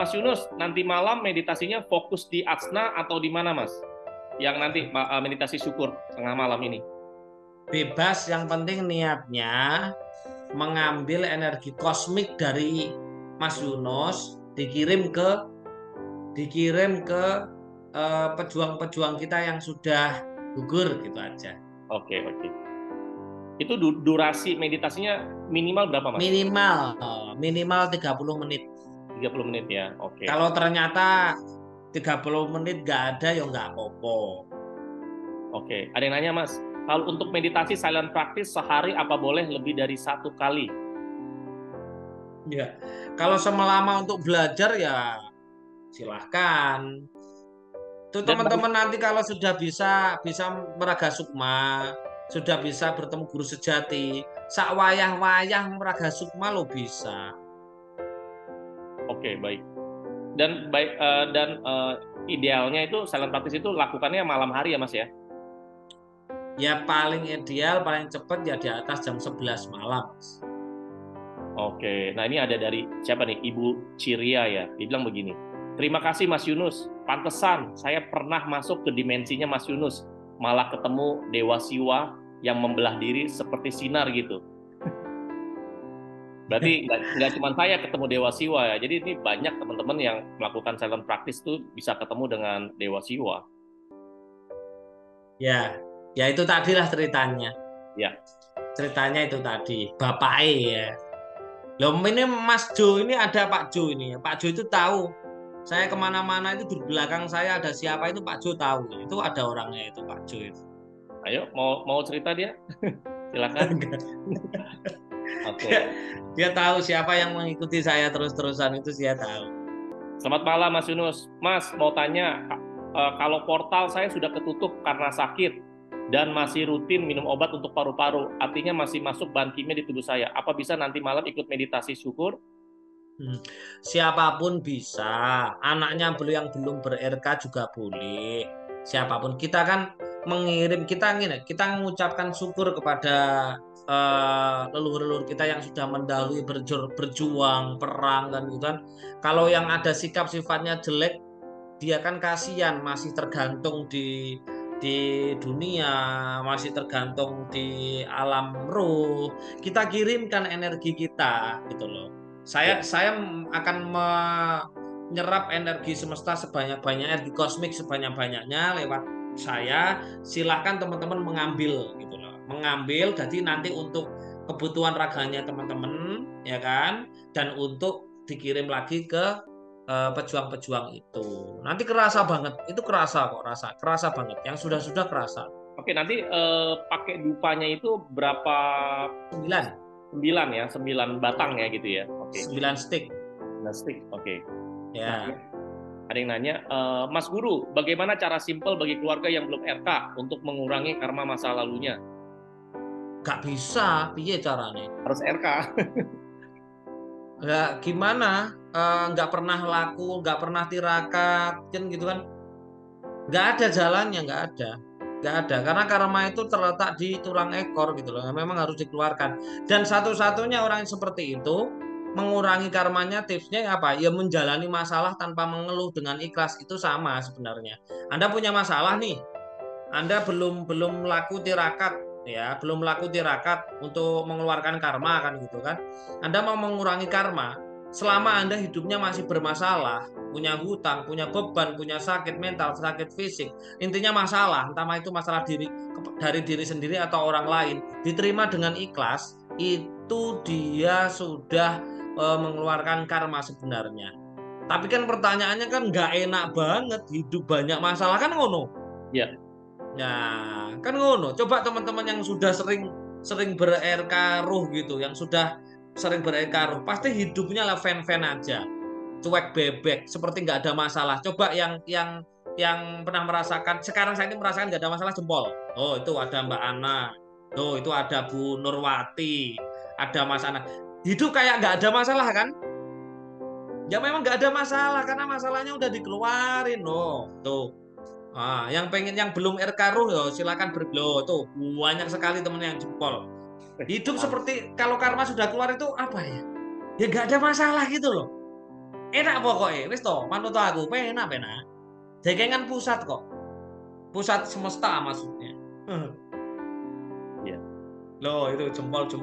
Mas Yunus, nanti malam meditasinya fokus di asna atau di mana, Mas? Yang nanti meditasi syukur tengah malam ini. Bebas, yang penting niatnya mengambil energi kosmik dari Mas Yunus dikirim ke pejuang-pejuang kita yang sudah gugur gitu aja. Oke, oke. Itu durasi meditasinya minimal berapa, Mas? Minimal 30 menit. 30 menit ya. Oke. Kalau ternyata 30 menit nggak ada ya nggak apa-apa. Oke. Ada yang nanya, Mas, kalau untuk meditasi silent practice sehari apa boleh lebih dari 1 kali? Ya, kalau semelama untuk belajar ya silahkan. Itu Dan teman-teman nanti kalau sudah bisa bisa meraga sukma, sudah bisa bertemu guru sejati, sak wayah-wayah meraga sukma lo bisa. oke, baik. Dan idealnya itu silent practice itu lakukannya malam hari ya, Mas ya? Ya paling ideal, paling cepat ya di atas jam 11 malam. Oke. Nah, ini ada dari siapa nih? Ibu Ciria ya. Dia bilang begini. Terima kasih Mas Yunus. Pantesan saya pernah masuk ke dimensinya Mas Yunus. Malah ketemu Dewa Siwa yang membelah diri seperti sinar gitu. Berarti nggak cuma saya ketemu Dewa Siwa ya. Jadi ini banyak teman-teman yang melakukan silent practice tuh bisa ketemu dengan Dewa Siwa. Ya, ya itu tadilah ceritanya. Ya. Ceritanya itu tadi, Bapak ya. Loh ini Mas Jo ini ada Pak Jo ini. Pak Jo itu tahu. Saya kemana-mana itu di belakang saya ada siapa itu Pak Jo tahu. Itu ada orangnya itu Pak Jo itu. Ayo, mau cerita dia? Silakan. Oke. Dia tahu siapa yang mengikuti saya terus-terusan itu dia tahu. Selamat malam Mas Yunus. Mas, mau tanya, kalau portal saya sudah ketutup karena sakit dan masih rutin minum obat untuk paru-paru, artinya masih masuk bahan kimia di tubuh saya. Apa bisa nanti malam ikut meditasi syukur? Siapapun bisa, anaknya yang belum ber-RK juga boleh. Siapapun kita kan mengirim kita mengucapkan syukur kepada leluhur-leluhur kita yang sudah mendahului berjuang perang kan gitu kan. Kalau yang ada sikap sifatnya jelek, dia kan kasihan masih tergantung di dunia, masih tergantung di alam ruh. Kita kirimkan energi kita gitu loh. Ya. Saya akan menyerap energi semesta sebanyak-banyaknya, energi kosmik sebanyak-banyaknya lewat saya. Silahkan teman-teman mengambil gitu loh. Mengambil jadi nanti untuk kebutuhan raganya teman-teman ya kan, dan untuk dikirim lagi ke pejuang-pejuang itu. Nanti kerasa banget, itu kerasa kok, kerasa banget. Yang sudah-sudah kerasa. Oke, nanti pakai dupanya itu berapa? 9. 9 ya, 9 batang ya gitu ya. Oke. 9 stick. 9 stick. Oke. Nah, Ya, ada yang nanya, Mas Guru, bagaimana cara simpel bagi keluarga yang belum RK untuk mengurangi karma masa lalunya? gak bisa, piye caranya? Harus RK. Nggak gimana? Nggak pernah laku, nggak pernah tirakat, kan gitu kan? Nggak ada jalannya, nggak ada. Karena karma itu terletak di tulang ekor gitu loh. Memang harus dikeluarkan. Dan satu-satunya orang yang seperti itu mengurangi karmanya tipsnya apa? Ya menjalani masalah tanpa mengeluh dengan ikhlas itu sama sebenarnya. Anda punya masalah nih, Anda belum laku tirakat ya, belum laku tirakat untuk mengeluarkan karma kan gitu kan. Anda mau mengurangi karma, selama Anda hidupnya masih bermasalah, punya hutang, punya beban, punya sakit mental, sakit fisik, intinya masalah, entah itu masalah dari diri sendiri atau orang lain, diterima dengan ikhlas, itu dia sudah mengeluarkan karma sebenarnya. Tapi kan pertanyaannya kan nggak enak banget, hidup banyak masalah kan ngono. Ya. Nah, kan ngono. Coba teman-teman yang sudah sering sering ber-RK ruh gitu, yang sudah sering ber-RK ruh, pasti hidupnya lah fan-fan aja, cuek bebek, seperti nggak ada masalah. Coba yang pernah merasakan, sekarang saya ini merasakan nggak ada masalah jempol. Oh, itu ada Mbak Ana. Oh, itu ada Bu Nurwati. Ada Mas Ana. Hidup kayak nggak ada masalah kan? Ya memang nggak ada masalah karena masalahnya udah dikeluarin loh. Tuh. Yang pengen yang belum RK Ruh ya silakan berbelo tuh banyak sekali temen yang jempol. Hidup seperti kalau karma sudah keluar itu apa ya? Ya nggak ada masalah gitu loh. Enak pokoknya, wis toh, manut aku, penak. Jekengan pusat kok. Pusat semesta maksudnya. Iya. Loh, itu jempol gitu.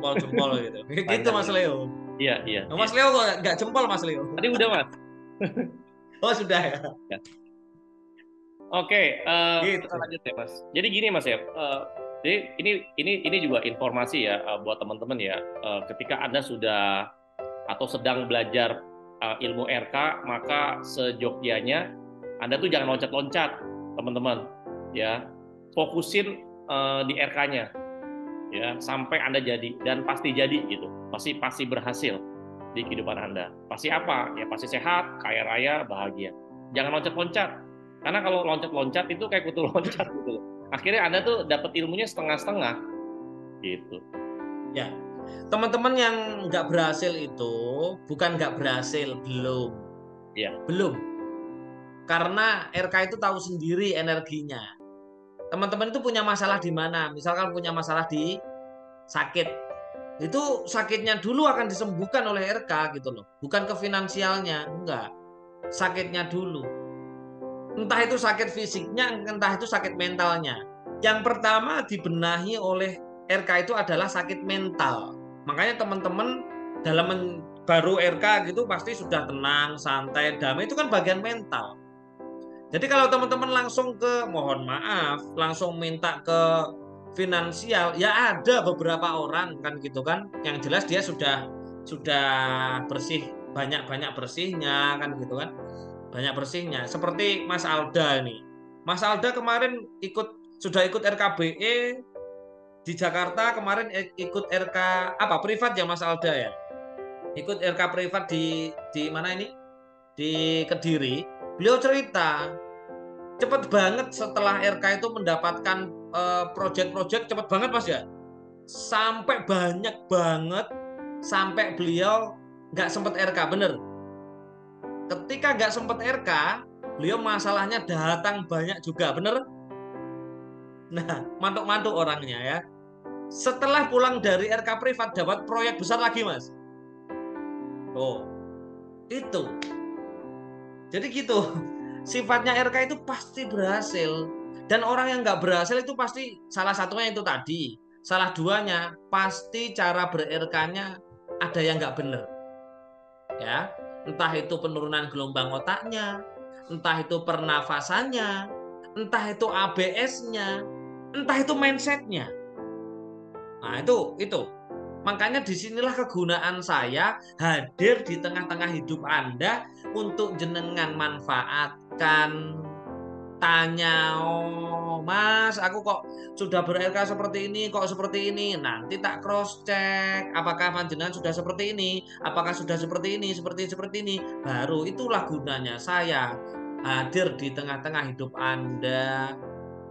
Gitu Panjang Mas ya. Leo. Iya, iya, Nah, iya. Mas Leo kok nggak jempol Mas Leo? Tadi udah, Mas. Oh, sudah ya. Ya. Oke, kita Gitu. lanjut ya, Mas. Jadi gini, Mas ya. Jadi ini juga informasi ya buat teman-teman ya. Ketika Anda sudah atau sedang belajar ilmu RK, maka sejogjanya Anda tuh jangan loncat-loncat, teman-teman. Ya, fokusin di RK-nya, ya, sampai Anda jadi dan pasti jadi gitu. Pasti berhasil di kehidupan Anda. Pasti apa? Ya pasti sehat, kaya raya, bahagia. Jangan loncat-loncat. Karena kalau loncat-loncat itu kayak kutu loncat gitu loh. Akhirnya Anda tuh dapat ilmunya setengah-setengah gitu. Ya. Teman-teman yang nggak berhasil itu bukan nggak berhasil, belum. Ya. Belum. Karena RK itu tahu sendiri energinya. Teman-teman itu punya masalah di mana? Misalkan punya masalah di sakit. Itu sakitnya dulu akan disembuhkan oleh RK gitu loh. Bukan ke finansialnya, enggak. Sakitnya dulu. Entah itu sakit fisiknya, entah itu sakit mentalnya. Yang pertama dibenahi oleh RK itu adalah sakit mental. Makanya teman-teman dalam baru RK gitu pasti sudah tenang, santai, damai, itu kan bagian mental. Jadi kalau teman-teman langsung ke, mohon maaf, langsung minta ke finansial, ya ada beberapa orang kan gitu kan, yang jelas dia sudah bersih, banyak bersihnya kan gitu kan, banyak bersihnya. Seperti Mas Alda ini, Mas Alda kemarin sudah ikut RKBE di Jakarta, kemarin ikut RK apa privat ya Mas Alda ya, ikut RK privat di mana ini, di Kediri. Beliau cerita cepet banget setelah RK itu mendapatkan project-project, cepet banget Mas ya, sampai banyak banget, sampai beliau nggak sempet RK, bener. Ketika nggak sempet RK, beliau masalahnya datang banyak juga, bener. Nah, mantuk-mantuk orangnya ya. Setelah pulang dari RK privat dapat proyek besar lagi Mas. Oh, itu. Jadi gitu. Sifatnya RK itu pasti berhasil. Dan orang yang nggak berhasil itu pasti salah satunya itu tadi. Salah duanya pasti cara ber-RK-nya ada yang nggak bener. Ya, entah itu penurunan gelombang otaknya, entah itu pernafasannya, entah itu ABS-nya, entah itu mindset-nya. Nah, itu. Makanya disinilah kegunaan saya hadir di tengah-tengah hidup Anda untuk jenengan manfaatkan. Tanya, oh Mas, aku kok sudah ber-RK seperti ini, kok seperti ini. Nanti tak cross check, apakah panjenengan sudah seperti ini, apakah sudah seperti ini, seperti ini. Baru itulah gunanya saya hadir di tengah-tengah hidup Anda.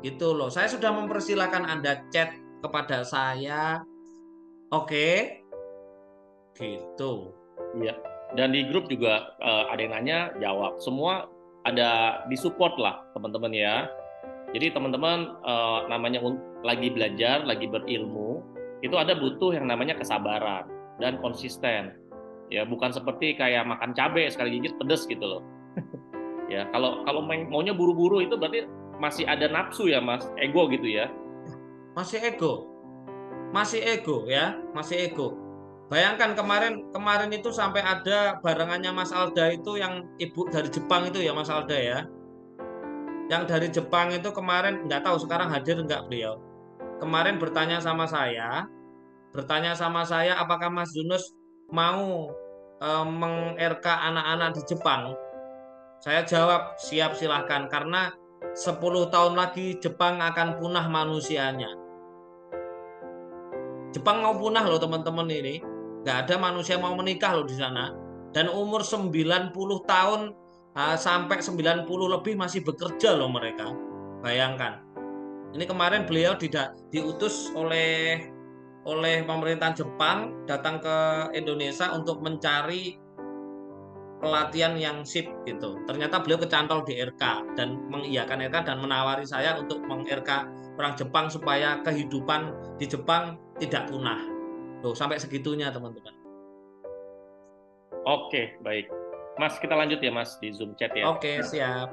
Gitu loh. Saya sudah mempersilahkan Anda chat kepada saya. Oke, gitu. Iya. Dan di grup juga ada yang nanya, jawab. Semua ada di support lah teman-teman ya. Jadi teman-teman namanya lagi belajar, lagi berilmu, itu ada butuh yang namanya kesabaran dan konsisten. Ya, bukan seperti kayak makan cabai sekali gigit pedes gitu loh. Ya, kalau maunya buru-buru itu berarti masih ada nafsu ya, Mas, ego gitu ya. Masih ego. Masih ego ya, masih ego. Bayangkan kemarin itu sampai ada barengannya Mas Alda itu yang ibu dari Jepang itu ya Mas Alda ya. Yang dari Jepang itu kemarin nggak tahu sekarang hadir nggak beliau. Kemarin bertanya sama saya apakah Mas Yunus mau meng-RK anak-anak di Jepang. Saya jawab siap silahkan karena 10 tahun lagi Jepang akan punah manusianya. Jepang mau punah loh teman-teman ini. Nggak ada manusia mau menikah loh di sana. Dan umur 90 tahun sampai 90 lebih masih bekerja loh mereka. Bayangkan. Ini kemarin beliau diutus oleh pemerintahan Jepang datang ke Indonesia untuk mencari pelatihan yang sip gitu. Ternyata beliau kecantol di RK dan mengiyakan RK dan menawari saya untuk meng-RK orang Jepang supaya kehidupan di Jepang tidak punah. Tuh, sampai segitunya teman-teman. Oke, baik. Mas, kita lanjut ya Mas di Zoom chat ya. Oke, siap.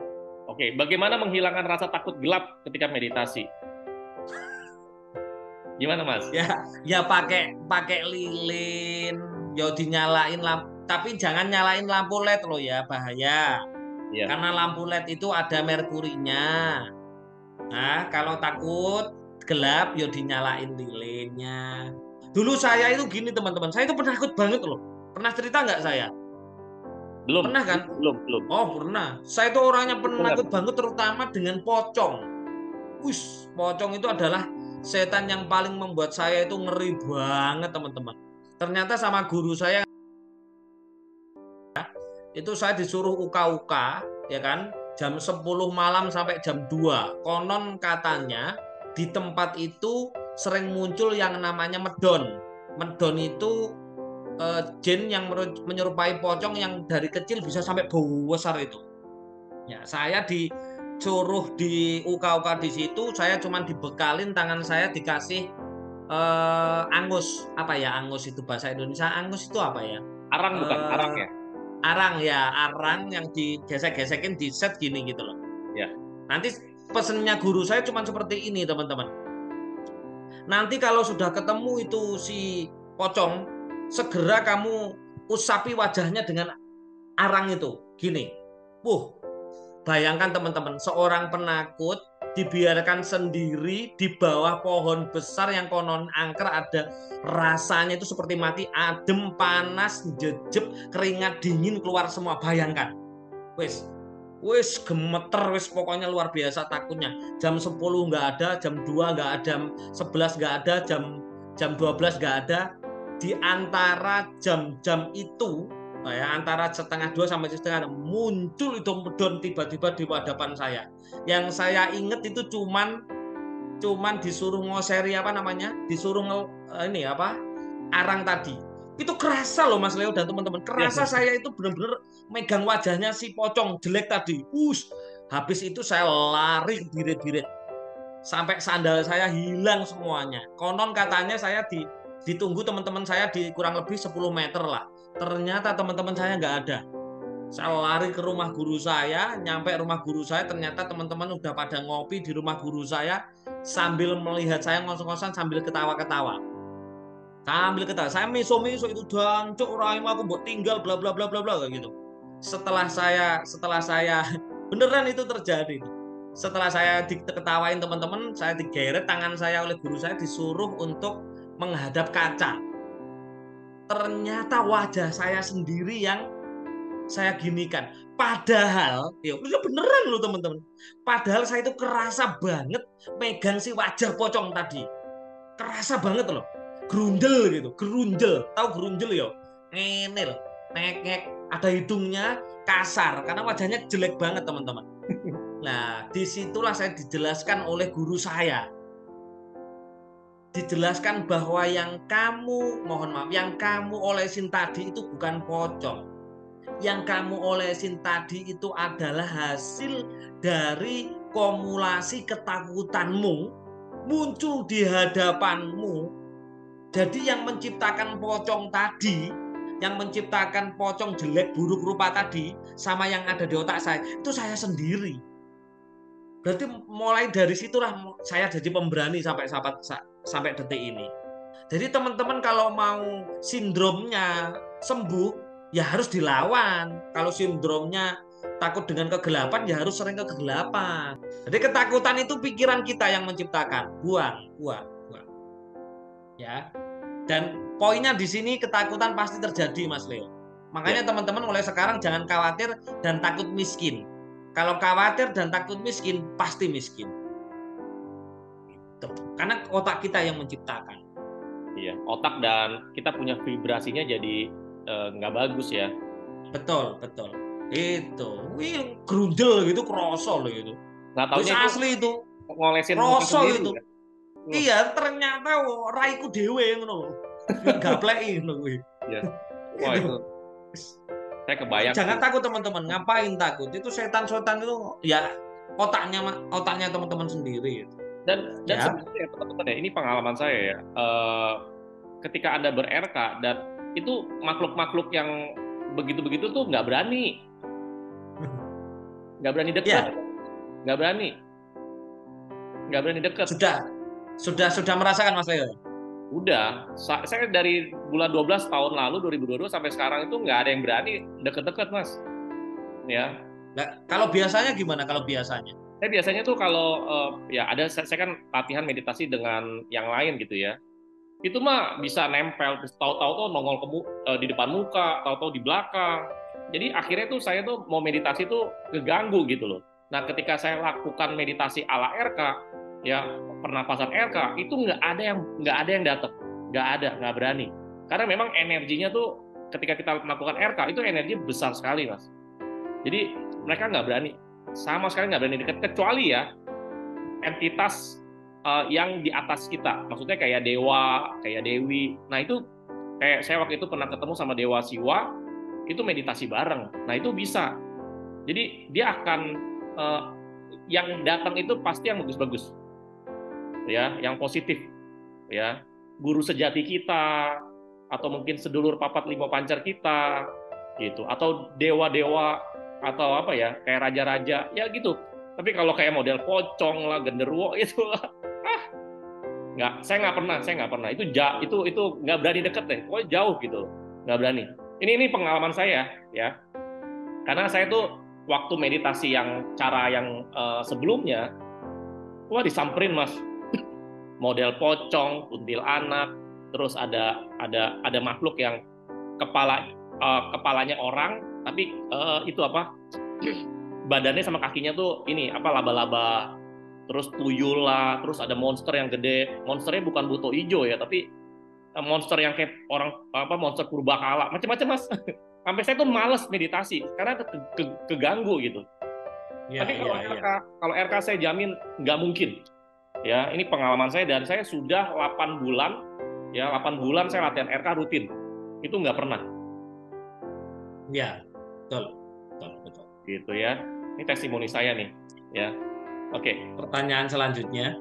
Oke, bagaimana menghilangkan rasa takut gelap ketika meditasi? Gimana Mas? Ya pakai pakai lilin, ya dinyalain lampu, tapi jangan nyalain lampu LED loh ya, bahaya. Iya. Karena lampu LED itu ada merkurinya. Nah, kalau takut gelap, ya dinyalain lilinnya. Dulu saya itu gini teman-teman, saya itu penakut banget loh. Pernah cerita nggak saya? Belum, Pernah kan? belum. Oh pernah. Saya itu orangnya Dengar. penakut banget, terutama dengan pocong. Wis, pocong itu adalah setan yang paling membuat saya itu ngeri banget teman-teman. Ternyata sama guru saya itu saya disuruh uka-uka, ya kan, jam 10 malam sampai jam 2. Konon katanya di tempat itu sering muncul yang namanya medon. Medon itu jin yang menyerupai pocong yang dari kecil bisa sampai besar itu. Ya, saya disuruh di uka-uka di situ, saya cuman dibekalin, tangan saya dikasih angus. Apa ya angus itu bahasa Indonesia? Angus itu apa ya? Arang bukan? Arang Eh, ya? arang ya, arang yang digesek-gesekin di set gini gitu loh. Ya. Nanti pesennya guru saya cuma seperti ini teman-teman. Nanti kalau sudah ketemu itu si pocong, segera kamu usapi wajahnya dengan arang itu. Gini. Bayangkan teman-teman, seorang penakut dibiarkan sendiri di bawah pohon besar yang konon angker, ada rasanya itu seperti mati, adem, panas, jejeb, keringat dingin keluar semua. Bayangkan. Wis, wis gemeter, wis pokoknya luar biasa takutnya. Jam 10 nggak ada, jam 2 nggak ada, jam 11 nggak ada, jam 12 nggak ada. Di antara jam-jam itu, ya, antara setengah 2 sampai setengah 6, muncul itu medon tiba-tiba di hadapan saya. Yang saya ingat itu cuman disuruh ngoseri apa namanya, disuruh ini apa, arang tadi. Itu kerasa loh Mas Leo dan teman-teman, kerasa Ya. saya itu benar-benar megang wajahnya si pocong jelek tadi. Habis itu saya lari birit-birit sampai sandal saya hilang semuanya. Konon katanya saya ditunggu teman-teman saya di kurang lebih 10 meter lah. Ternyata teman-teman saya nggak ada. Saya lari ke rumah guru saya, nyampe rumah guru saya, ternyata teman-teman udah pada ngopi di rumah guru saya sambil melihat saya ngos-ngosan sambil ketawa-ketawa. Sambil ketawa, saya miso-miso itu jancuk raimu aku buat tinggal bla bla bla bla bla kayak gitu. Setelah saya beneran itu terjadi. Setelah saya diketawain teman-teman, saya digeret tangan saya oleh guru saya, disuruh untuk menghadap kaca. Ternyata wajah saya sendiri yang saya ginikan. Padahal, ya beneran loh teman-teman. Padahal saya itu kerasa banget megang si wajah pocong tadi. Kerasa banget loh. Gerundel gitu, gerunjel. Tahu gerunjel ya? Ngenil, ngek, ada hidungnya kasar karena wajahnya jelek banget teman-teman. Nah, disitulah saya dijelaskan oleh guru saya. Dijelaskan bahwa yang kamu olesin tadi itu bukan pocong. Yang kamu olesin tadi itu adalah hasil dari kumulasi ketakutanmu muncul di hadapanmu. Jadi yang menciptakan pocong tadi, yang menciptakan pocong jelek buruk rupa tadi, sama yang ada di otak saya, itu saya sendiri. Berarti mulai dari situlah saya jadi pemberani sampai detik ini. Jadi teman-teman kalau mau sindromnya sembuh, ya harus dilawan. Kalau sindromnya takut dengan kegelapan, ya harus sering ke kegelapan. Jadi ketakutan itu pikiran kita yang menciptakan. Buang. Ya. Dan poinnya di sini ketakutan pasti terjadi, Mas Leo. Makanya teman-teman mulai sekarang jangan khawatir dan takut miskin. Kalau khawatir dan takut miskin, pasti miskin. Karena otak kita yang menciptakan. Iya, otak dan kita punya vibrasinya jadi nggak bagus ya. Betul. Itu, gerundel gitu, kroso loh itu. Nggak taunya itu asli itu. ngolesin Kroso itu. ya? Iya, ternyata raiku dewe ngono. Gapleki ngono kuwi. Iya. Wah, itu saya kebayang. Jangan takut teman-teman, ngapain takut? Itu setan-setan itu ya otaknya teman-teman sendiri. Dan sebenarnya teman-teman ya, ini pengalaman saya ya. Ketika Anda ber-RK dan itu makhluk-makhluk yang begitu-begitu tuh nggak berani deket, Ya, nggak berani deket. sudah merasakan Mas Leo. Udah, saya dari bulan 12 tahun lalu 2022 sampai sekarang itu nggak ada yang berani deket-deket, Mas. Ya, Nah, kalau biasanya gimana kalau biasanya? saya biasanya tuh kalau ya ada saya kan latihan meditasi dengan yang lain gitu ya. Itu mah bisa nempel, tahu-tahu tuh nongol di depan muka, tahu-tahu di belakang. Jadi akhirnya tuh saya tuh mau meditasi tuh keganggu gitu loh. Nah, ketika saya lakukan meditasi ala RK, ya pernapasan RK itu nggak ada yang datang, nggak berani. Karena memang energinya tuh ketika kita melakukan RK itu energi besar sekali, Mas. Jadi mereka nggak berani, sama sekali nggak berani dekat, kecuali ya entitas yang di atas kita, maksudnya kayak dewa, kayak dewi. Nah itu kayak saya waktu itu pernah ketemu sama Dewa Siwa, itu meditasi bareng. Nah itu bisa. Jadi dia akan yang datang itu pasti yang bagus-bagus, ya, yang positif, ya, guru sejati kita, atau mungkin sedulur papat lima pancar kita, gitu, atau dewa-dewa, atau apa ya, kayak raja-raja, ya gitu. Tapi kalau kayak model pocong lah, genderuwo itu, saya nggak pernah. Itu nggak berani deket deh, pokoknya jauh gitu, nggak berani. Ini pengalaman saya, ya, karena saya tuh waktu meditasi yang cara yang sebelumnya, wah disamperin Mas, model pocong, kuntilanak, terus ada makhluk yang kepalanya orang, tapi itu apa, badannya sama kakinya tuh ini apa, laba-laba, terus tuyul lah, terus ada monster yang gede, monsternya bukan buto ijo ya, tapi monster yang kayak orang apa, monster purbakala, macam-macam Mas. Sampai saya tuh males meditasi karena keganggu gitu. Ya, Tapi ya. kalau RK saya jamin nggak mungkin. Ya, ini pengalaman saya, dan saya sudah 8 bulan, ya 8 bulan saya latihan RK rutin. Itu nggak pernah. Ya, betul. Gitu ya. Ini testimoni saya nih, ya. Oke. Pertanyaan selanjutnya.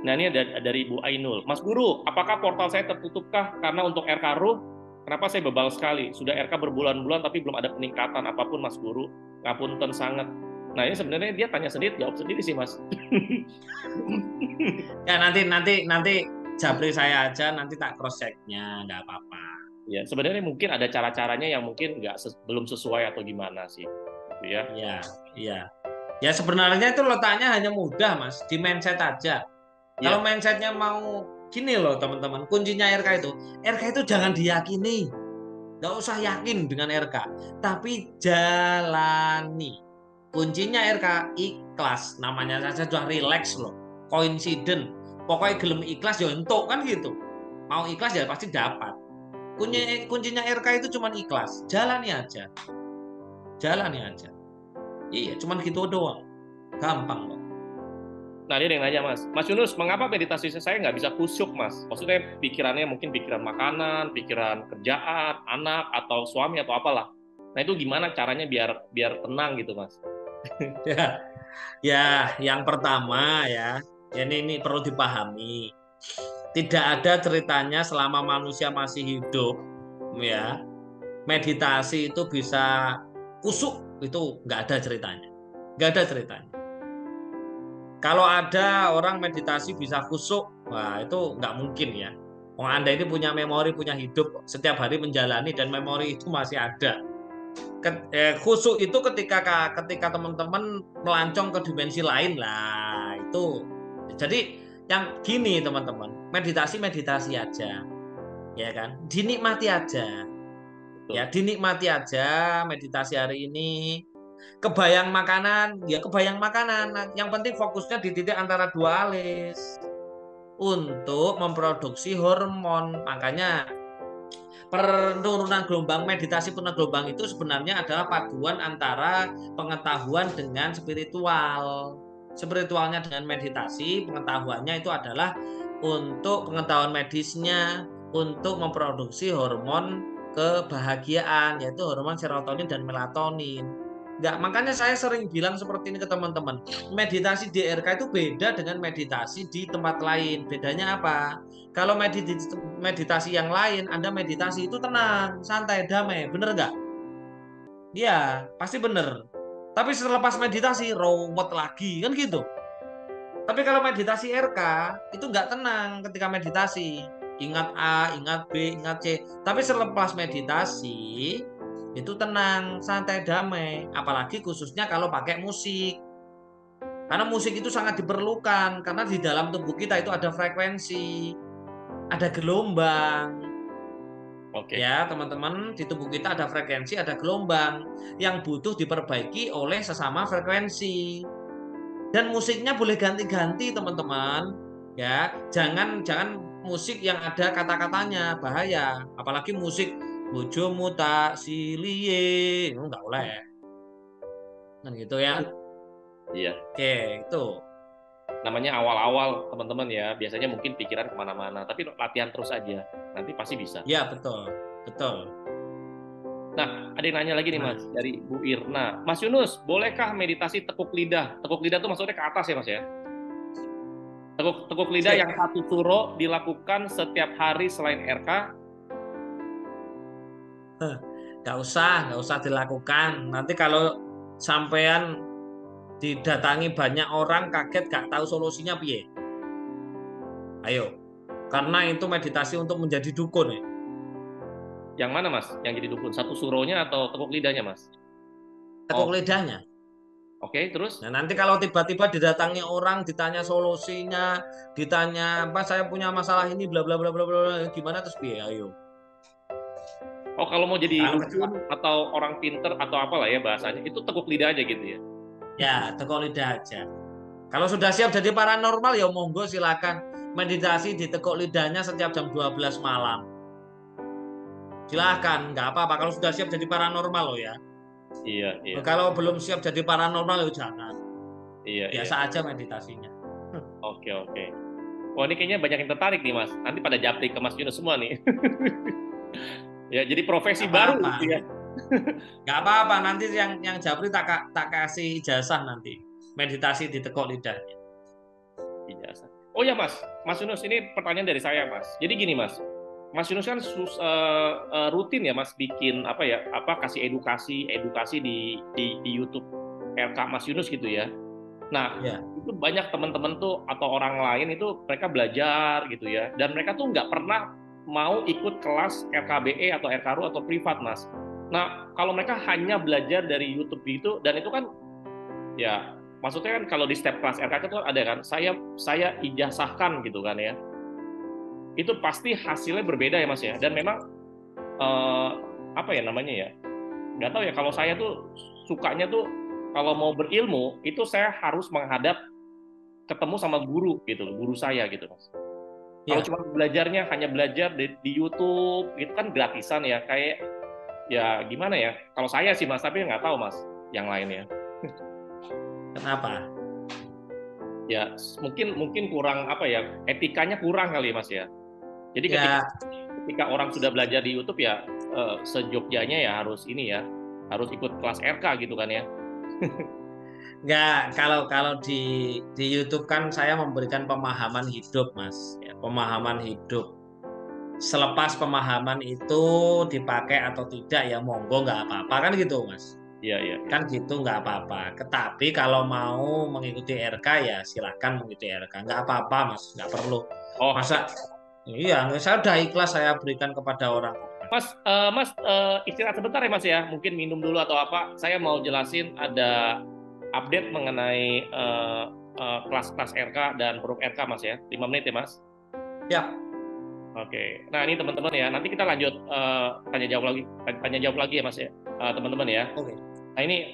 Nah, ini dari Ibu Ainul. Mas Guru, apakah portal saya tertutupkah karena untuk RK Ruh? Kenapa saya bebal sekali? Sudah RK berbulan-bulan tapi belum ada peningkatan apapun, Mas Guru. Ngapunten sangat. Nah, ini sebenarnya dia tanya sendiri, jawab sendiri sih, Mas. Ya, nanti japri saya aja, nanti tak cross checknya, nggak apa-apa. Ya, sebenarnya mungkin ada cara-caranya yang mungkin belum sesuai atau gimana sih, gitu ya. Iya. Ya sebenarnya itu letaknya hanya mudah Mas, di mindset aja. Kalau mindsetnya mau gini loh teman-teman, kuncinya RK itu jangan diyakini, nggak usah yakin dengan RK, tapi jalani. Kuncinya RK ikhlas, namanya saja sudah relax loh, coincident. Pokoknya gelem ikhlas ya entuk kan gitu. Mau ikhlas ya pasti dapat. Kuncinya RK itu cuma ikhlas, jalani aja. Iya, cuman gitu doang. Gampang kok. Nah, dia yang nanya, Mas Yunus, mengapa meditasi saya nggak bisa khusyuk, Mas? Maksudnya pikirannya mungkin pikiran makanan, pikiran kerjaan, anak, atau suami, atau apalah. Nah, itu gimana caranya biar tenang gitu, Mas? Ya, yang pertama ya, ini perlu dipahami. Tidak ada ceritanya selama manusia masih hidup, ya, meditasi itu bisa kusuk, itu nggak ada ceritanya. Nggak ada ceritanya. Kalau ada orang meditasi bisa kusuk, wah itu nggak mungkin ya. Anda ini punya memori, punya hidup, setiap hari menjalani dan memori itu masih ada. Khusyuk itu ketika teman-teman melancong ke dimensi lain lah itu. Jadi yang gini teman-teman, meditasi aja, ya kan? Dinikmati aja, ya dinikmati aja meditasi hari ini. Kebayang makanan, ya kebayang makanan. Yang penting fokusnya di titik antara dua alis untuk memproduksi hormon. Makanya penurunan gelombang, meditasi penurunan gelombang itu sebenarnya adalah paduan antara pengetahuan dengan spiritual. Spiritualnya dengan meditasi, pengetahuannya itu adalah untuk pengetahuan medisnya, untuk memproduksi hormon kebahagiaan, yaitu hormon serotonin dan melatonin. Nggak, makanya saya sering bilang seperti ini ke teman-teman. Meditasi di RK itu beda dengan meditasi di tempat lain. Bedanya apa? Kalau meditasi yang lain, Anda meditasi itu tenang, santai, damai. Bener nggak? Iya, pasti bener. Tapi selepas meditasi, ruwet lagi. Kan gitu. Tapi kalau meditasi RK, itu nggak tenang ketika meditasi. Ingat A, ingat B, ingat C. Tapi selepas meditasi, itu tenang, santai, damai. Apalagi khususnya kalau pakai musik. Karena musik itu sangat diperlukan. Karena di dalam tubuh kita itu ada frekuensi, ada gelombang. Oke. Ya, teman-teman, di tubuh kita ada frekuensi, ada gelombang yang butuh diperbaiki oleh sesama frekuensi. Dan musiknya boleh ganti-ganti, teman-teman. Ya, jangan musik yang ada kata-katanya, bahaya. Apalagi musik bojomu tak silie, enggak boleh. Kan gitu ya. Iya. Oke, itu. Namanya awal-awal teman-teman ya, biasanya mungkin pikiran kemana-mana, tapi latihan terus aja, nanti pasti bisa. Ya, betul. Betul. Nah, ada yang nanya lagi nih Nah, Mas, dari Bu Irna. Mas Yunus, bolehkah meditasi tekuk lidah? Tekuk lidah itu maksudnya ke atas ya Mas ya? Tekuk lidah sip. yang satu suro dilakukan setiap hari selain RK. Nggak usah dilakukan. Nanti kalau sampean didatangi banyak orang kaget gak tahu solusinya piye. Ayo. Karena itu meditasi untuk menjadi dukun ya. Yang mana Mas? Yang jadi dukun? Satu suronya atau tekuk lidahnya Mas? Tekuk Oh, lidahnya. oke, terus? Nah, nanti kalau tiba-tiba didatangi orang, ditanya solusinya, ditanya apa saya punya masalah ini bla bla bla bla bla, gimana terus piye? Ayo. Oh, kalau mau jadi Kalau dukun atau orang pinter atau apalah ya bahasanya, itu tekuk lidah aja gitu ya? ya tekuk lidah aja. Kalau sudah siap jadi paranormal ya monggo silakan meditasi di tekuk lidahnya setiap jam 12 malam. Silakan, nggak apa-apa kalau sudah siap jadi paranormal loh ya. Iya, iya, Kalau belum siap jadi paranormal ya jangan. iya, iya. Biasa aja meditasinya. Oke, oke. Wah, ini kayaknya banyak yang tertarik nih Mas. Nanti pada japri ke Mas Yunus semua nih. Ya, jadi profesi Nggak baru apa-apa. gitu ya. Nggak apa-apa, nanti yang Jabri tak kasih ijazah nanti. Meditasi di tekuk lidahnya. Ijazah. Oh ya Mas, Mas Yunus ini pertanyaan dari saya Mas. Jadi gini Mas, Mas Yunus kan rutin ya Mas bikin apa ya, apa kasih edukasi di YouTube RK Mas Yunus gitu ya. Nah, Ya, itu banyak teman-teman tuh atau orang lain itu mereka belajar gitu ya, dan mereka tuh nggak pernah mau ikut kelas RKBE atau RKRU atau privat Mas. Nah, kalau mereka hanya belajar dari YouTube gitu, dan itu kan ya maksudnya kan kalau di step kelas RK itu ada kan saya ijazahkan gitu kan ya, itu pasti hasilnya berbeda ya Mas ya, dan memang eh, apa ya namanya ya, nggak tahu ya, kalau saya tuh sukanya tuh kalau mau berilmu itu saya harus menghadap ketemu sama guru gitu loh, guru saya gitu Mas. Kalau ya. cuma belajarnya hanya belajar di YouTube itu kan gratisan ya, kayak ya gimana ya, kalau saya sih Mas, tapi nggak tahu Mas yang lainnya. Kenapa? Ya mungkin mungkin kurang apa ya, etikanya kurang kali Mas ya. Jadi Ya, ketika orang sudah belajar di YouTube ya sejogjanya ya harus ini ya, harus ikut kelas RK gitu kan ya. nggak. Kalau di YouTube kan saya memberikan pemahaman hidup, Mas. Ya, pemahaman hidup. Selepas pemahaman itu dipakai atau tidak ya monggo nggak apa-apa kan gitu, Mas. Iya, iya, iya. Kan gitu nggak apa-apa. Tetapi kalau mau mengikuti RK ya silahkan mengikuti RK. Nggak apa-apa Mas, nggak perlu. Oh, Masa iya, saya udah ikhlas saya berikan kepada orang. Mas, istirahat sebentar ya Mas ya. Mungkin minum dulu atau apa. Saya mau jelasin ada update mengenai kelas-kelas RK dan huruf RK Mas ya. 5 menit ya Mas. Ya, Oke. Nah ini teman-teman ya. Nanti kita lanjut tanya jawab lagi ya Mas ya, teman-teman ya. oke. Nah ini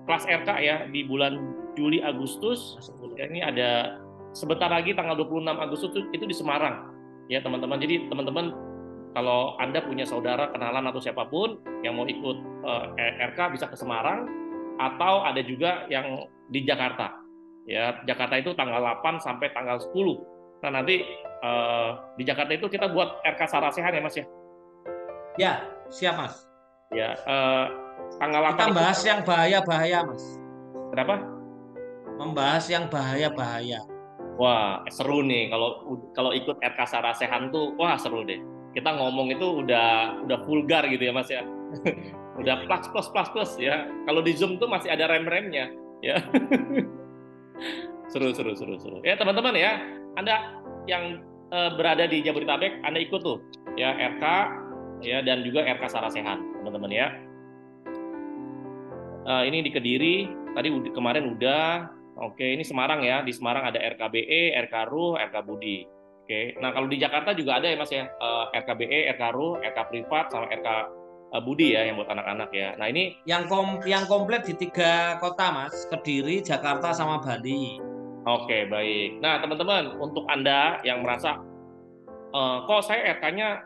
kelas RK ya di bulan Juli Agustus. Masuk dulu. Ya, ini ada sebentar lagi tanggal 26 Agustus itu di Semarang ya teman-teman. Jadi teman-teman kalau Anda punya saudara, kenalan atau siapapun yang mau ikut RK bisa ke Semarang, atau ada juga yang di Jakarta. Ya, Jakarta itu tanggal 8 sampai tanggal 10. Nah, nanti di Jakarta itu kita buat RK Sarasehan ya Mas ya. Ya, siap Mas. Ya, tanggal Kita 8 itu bahas yang bahaya-bahaya, Mas. kenapa? Membahas yang bahaya-bahaya. Wah, seru nih kalau kalau ikut RK Sarasehan tuh, wah seru deh. Kita ngomong itu udah vulgar gitu ya Mas ya. Udah plus plus plus plus ya. Kalau di Zoom tuh masih ada rem-remnya ya. Seru seru seru seru. Ya teman-teman ya, Anda yang berada di Jabodetabek, Anda ikut tuh ya RK ya dan juga RK Sarasehan, teman-teman ya. Ini di Kediri, tadi kemarin udah. Oke, ini Semarang ya. Di Semarang ada RKBE, RK Ruh, RK Budi. Oke, nah kalau di Jakarta juga ada ya Mas ya, RKBE, RK Ruh, RK Privat, sama RK Budi ya yang buat anak-anak ya. Nah ini Yang komplit di 3 kota, Mas. Kediri, Jakarta, sama Bali. oke baik. Nah teman-teman, untuk Anda yang merasa kok saya RK-nya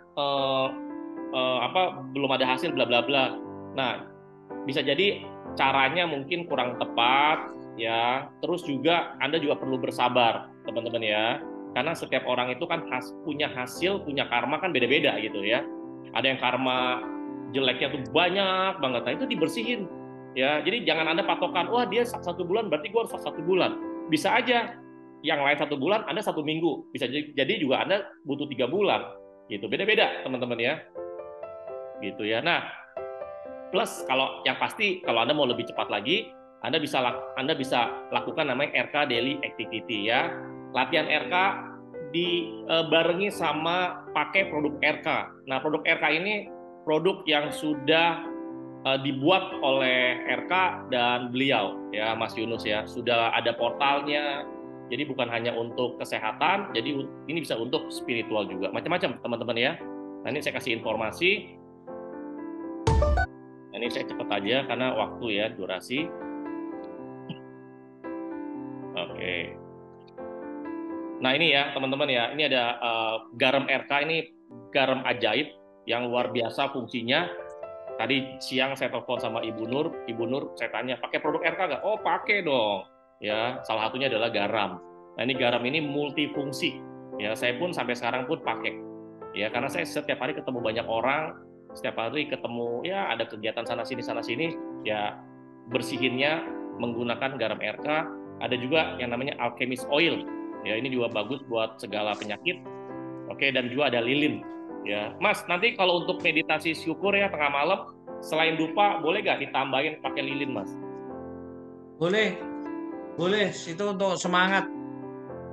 apa belum ada hasil bla bla bla. Nah, bisa jadi caranya mungkin kurang tepat ya. Terus juga Anda juga perlu bersabar, teman-teman ya. Karena setiap orang itu kan punya hasil, punya karma kan beda-beda gitu ya. Ada yang karma jeleknya tuh banyak banget, nah itu dibersihin ya. Jadi jangan Anda patokan, wah dia 1 bulan berarti gue harus 1 bulan. Bisa aja yang lain 1 bulan, Anda 1 minggu. Bisa jadi juga Anda butuh 3 bulan gitu. Beda-beda teman-teman ya. Gitu ya. Nah, plus kalau yang pasti kalau Anda mau lebih cepat lagi, Anda bisa lakukan namanya RK Daily Activity ya. Latihan RK dibarengi sama pakai produk RK. Nah, produk RK ini produk yang sudah dibuat oleh RK dan beliau ya Mas Yunus ya. Sudah ada portalnya. Jadi bukan hanya untuk kesehatan, jadi ini bisa untuk spiritual juga. Macam-macam teman-teman ya. Nah, ini saya kasih informasi. Ini saya cepat aja karena waktu ya, durasi. Oke. Nah ini ya teman-teman ya, ini ada garam RK, ini garam ajaib yang luar biasa fungsinya. Tadi siang saya telepon sama Ibu Nur saya tanya, pakai produk RK nggak? Oh pakai dong. Ya, salah satunya adalah garam. Nah ini garam ini multifungsi. Ya, saya pun sampai sekarang pun pakai. Ya, karena saya setiap hari ketemu banyak orang, setiap hari ketemu ya ada kegiatan sana sini ya bersihinnya menggunakan garam RK. Ada juga yang namanya alchemist oil ya, ini juga bagus buat segala penyakit. Oke, dan juga ada lilin ya Mas. Nanti kalau untuk meditasi syukur ya tengah malam, selain dupa boleh nggak ditambahin pakai lilin Mas? Boleh, boleh. Itu untuk semangat.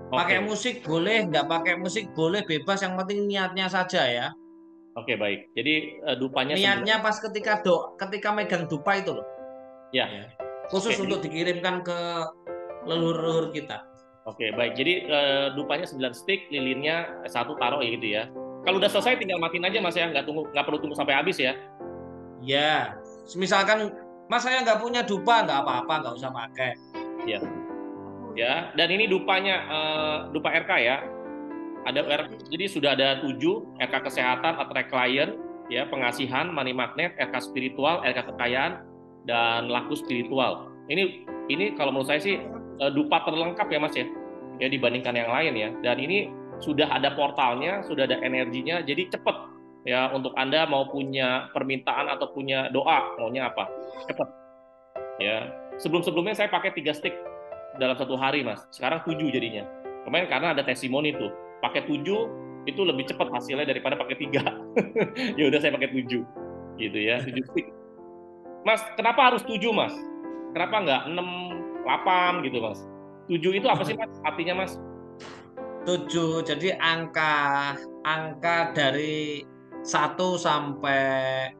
Pakai Oke. musik boleh, nggak pakai musik boleh, bebas. Yang penting niatnya saja ya. Oke baik, jadi dupanya 9 Niatnya pas ketika megang dupa itu loh. ya. Ya. Oke, Khusus jadi untuk dikirimkan ke leluhur-leluhur kita. oke, baik. Jadi dupanya 9 stick, lilinnya satu taruh ya gitu ya. Kalau udah selesai tinggal matiin aja Mas ya, nggak perlu tunggu sampai habis ya. Ya, misalkan Mas saya nggak punya dupa, nggak apa-apa, nggak usah pakai. Ya. Ya, dan ini dupanya dupa RK ya. Jadi sudah ada 7 RK kesehatan, attract client, ya pengasihan, money magnet, RK spiritual, RK kekayaan, dan laku spiritual. Ini kalau menurut saya sih dupa terlengkap ya Mas ya, ya dibandingkan yang lain ya. Dan ini sudah ada portalnya, sudah ada energinya, jadi cepet ya untuk Anda mau punya permintaan atau punya doa maunya apa, cepet ya. Sebelumnya saya pakai 3 stick dalam 1 hari Mas. Sekarang 7 jadinya. Kemarin karena ada testimoni tuh, pakai 7 itu lebih cepat hasilnya daripada pakai 3. Ya udah saya pakai 7 gitu ya, 7 stick. Mas, kenapa harus 7 Mas? Kenapa nggak 6, 8 gitu Mas? 7 itu apa sih Mas? Artinya Mas? 7, jadi angka dari 1 sampai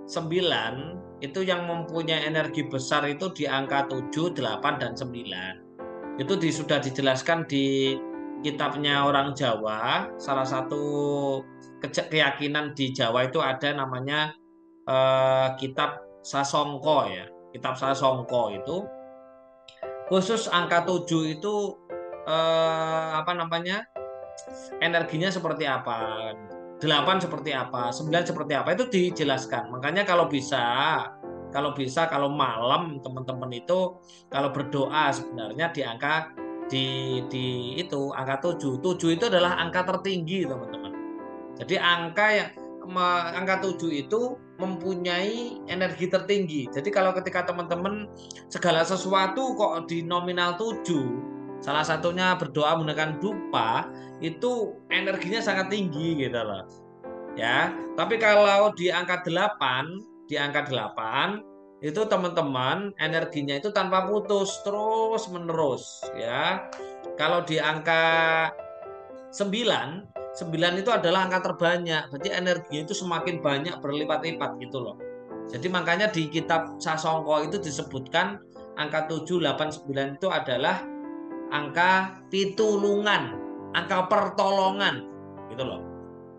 9 itu yang mempunyai energi besar itu di angka 7, 8, dan 9. Itu sudah dijelaskan di kitabnya orang Jawa. Salah satu keyakinan di Jawa itu ada namanya kitab Sasongko ya. Kitab Sasongko itu khusus angka 7 itu apa namanya? Energinya seperti apa? 8 seperti apa? 9 seperti apa? Itu dijelaskan. Makanya kalau malam teman-teman itu kalau berdoa sebenarnya di angka di itu angka 7. 7 itu adalah angka tertinggi, teman-teman. Jadi angka yang angka 7 itu mempunyai energi tertinggi. Jadi kalau ketika teman-teman segala sesuatu kok di nominal 7, salah satunya berdoa menggunakan dupa, itu energinya sangat tinggi gitu loh. Ya, tapi kalau di angka 8, di angka 8 itu teman-teman energinya itu tanpa putus terus menerus ya. Kalau di angka 9, 9 itu adalah angka terbanyak. Berarti energinya itu semakin banyak berlipat-lipat gitu loh. Jadi makanya di kitab Sasongko itu disebutkan angka 7, 8, 9 itu adalah angka pitulungan, angka pertolongan gitu loh.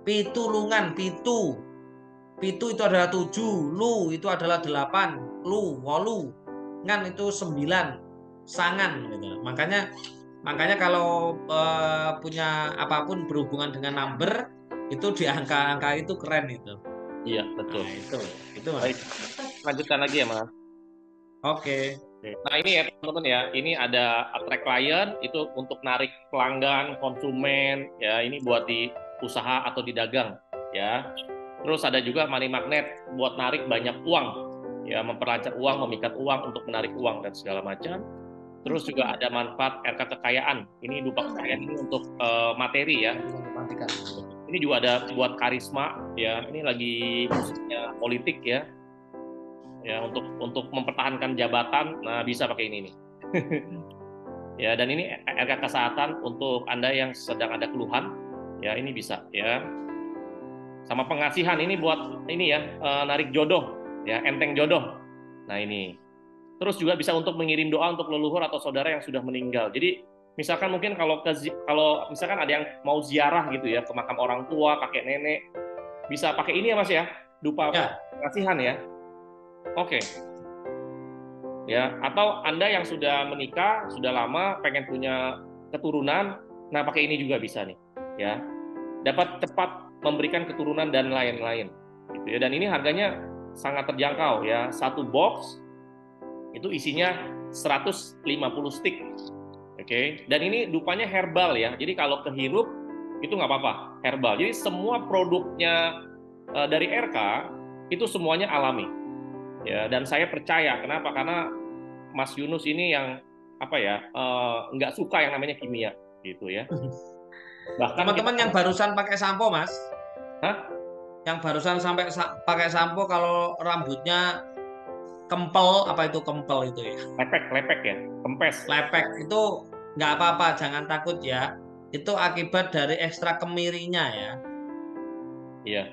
Pitulungan, pitu. Pitu itu adalah 7, lu itu adalah 8, lu, wolu, ngan itu 9, sangan gitu. Makanya kalau punya apapun berhubungan dengan number itu di angka-angka itu keren itu. Iya, betul. Nah, itu Mas. Baik, lanjutkan lagi ya, Mas. Oke. Nah, ini ya teman-teman ya, ini ada attract client itu untuk narik pelanggan, konsumen, ya ini buat di usaha atau di dagang, ya. Terus ada juga money magnet buat narik banyak uang, ya memperlancar uang, memikat uang untuk menarik uang dan segala macam. Terus juga ada manfaat RK kekayaan. Ini dupa kekayaan ini untuk materi ya. Ini juga ada buat karisma ya. Ini lagi musiknya politik ya. Ya untuk mempertahankan jabatan. Nah, bisa pakai ini nih. Ya, dan ini RK kesehatan untuk Anda yang sedang ada keluhan. Ya, ini bisa ya. Sama pengasihan ini buat ini ya, narik jodoh ya, enteng jodoh. Nah, ini. Terus juga bisa untuk mengirim doa untuk leluhur atau saudara yang sudah meninggal. Jadi misalkan mungkin kalau misalkan ada yang mau ziarah gitu ya ke makam orang tua, kakek nenek, bisa pakai ini ya Mas ya, dupa pengasihan ya. Oke. Ya, atau Anda yang sudah menikah, sudah lama pengen punya keturunan, nah pakai ini juga bisa nih, ya. Dapat cepat memberikan keturunan dan lain-lain gitu ya. Dan ini harganya sangat terjangkau ya. Satu box itu isinya 150 stick. Oke. Dan ini dupanya herbal ya. Jadi kalau kehirup itu nggak apa-apa, herbal. Jadi semua produknya dari RK itu semuanya alami. Ya, dan saya percaya kenapa? Karena Mas Yunus ini yang apa ya, nggak suka yang namanya kimia gitu ya. Bahkan teman-teman yang barusan pakai sampo Mas, yang barusan sampai pakai sampo kalau rambutnya kempel, apa itu kempel itu ya? Lepek ya, kempes. Lepek itu nggak apa-apa, jangan takut ya. Itu akibat dari ekstrak kemirinya ya. Iya.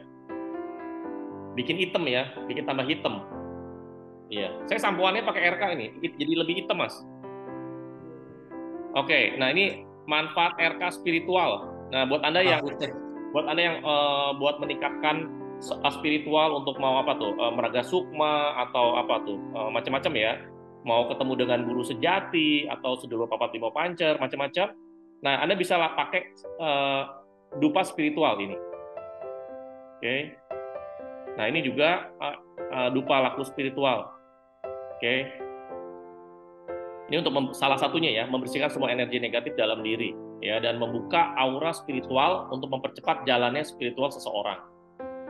Bikin hitam ya, bikin tambah hitam. Iya. Saya sampoannya pakai RK ini, jadi lebih hitam Mas. Oke, nah ini manfaat RK spiritual. Nah buat Anda yang buat meningkatkan spiritual untuk mau apa tuh, meraga sukma atau apa tuh, macam-macam ya, mau ketemu dengan guru sejati atau sedulur papat lima pancer, macam-macam. Nah Anda bisa pakai dupa spiritual ini. Oke. Nah ini juga dupa laku spiritual. Oke. Ini untuk salah satunya ya, membersihkan semua energi negatif dalam diri ya, dan membuka aura spiritual untuk mempercepat jalannya spiritual seseorang.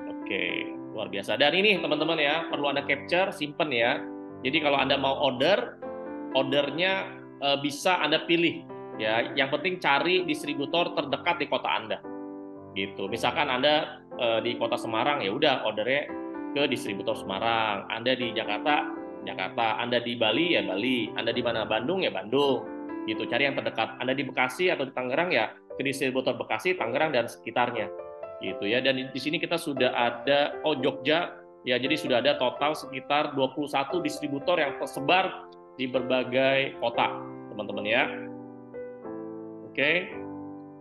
Oke, luar biasa. Dan ini teman-teman ya, perlu Anda capture, simpen ya. Jadi kalau Anda mau ordernya bisa Anda pilih ya. Yang penting cari distributor terdekat di kota Anda. Gitu. Misalkan Anda di kota Semarang, ya udah ordernya ke distributor Semarang. Anda di Jakarta, Anda di Bali ya Bali, Anda di mana Bandung ya Bandung, gitu. Cari yang terdekat. Anda di Bekasi atau di Tangerang ya ke distributor Bekasi, Tangerang dan sekitarnya, gitu ya. Dan di sini kita sudah ada Jogja ya, jadi sudah ada total sekitar 21 distributor yang tersebar di berbagai kota, teman-teman ya. Oke.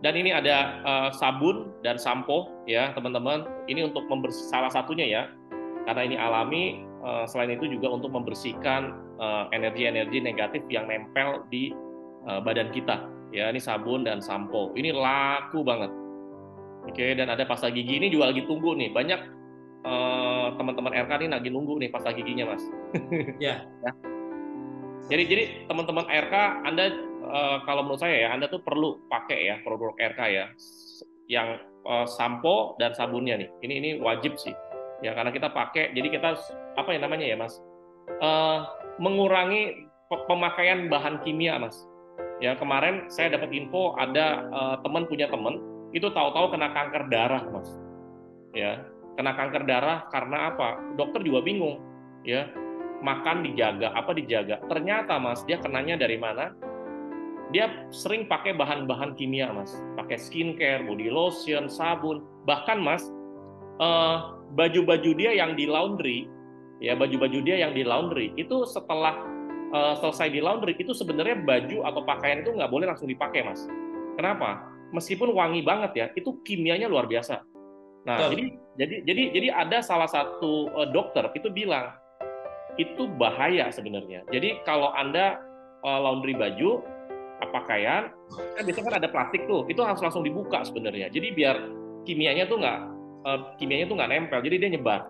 Dan ini ada sabun dan sampo ya teman-teman. Ini untuk salah satunya ya, karena ini alami. Selain itu juga untuk membersihkan energi-energi negatif yang nempel di badan kita ya. Ini sabun dan sampo, ini laku banget. Oke. Dan ada pasta gigi, ini juga lagi tunggu nih, banyak teman-teman RK ini lagi nunggu nih pasta giginya Mas. Ya. Jadi teman-teman RK, Anda kalau menurut saya ya, Anda tuh perlu pakai ya produk RK ya. yang sampo dan sabunnya nih. Ini wajib sih. Ya karena kita pakai, jadi kita apa ya namanya ya Mas? Mengurangi pemakaian bahan kimia Mas. Ya kemarin saya dapat info ada teman punya teman itu tahu-tahu kena kanker darah Mas. Ya kena kanker darah karena apa? Dokter juga bingung. Ya makan dijaga, apa dijaga. Ternyata Mas dia kenanya dari mana? Dia sering pakai bahan-bahan kimia Mas, pakai skincare, body lotion, sabun, bahkan Mas baju-baju dia yang di laundry, ya baju-baju dia yang di laundry itu setelah selesai di laundry itu sebenarnya baju atau pakaian itu nggak boleh langsung dipakai Mas. Kenapa? Meskipun wangi banget ya, itu kimianya luar biasa. Nah, Betul. jadi ada salah satu dokter itu bilang itu bahaya sebenarnya. Jadi kalau Anda laundry baju, pakaian, kan biasanya kan ada plastik tuh, itu harus langsung dibuka sebenarnya. Jadi biar kimianya tuh nggak nempel, jadi dia nyebar.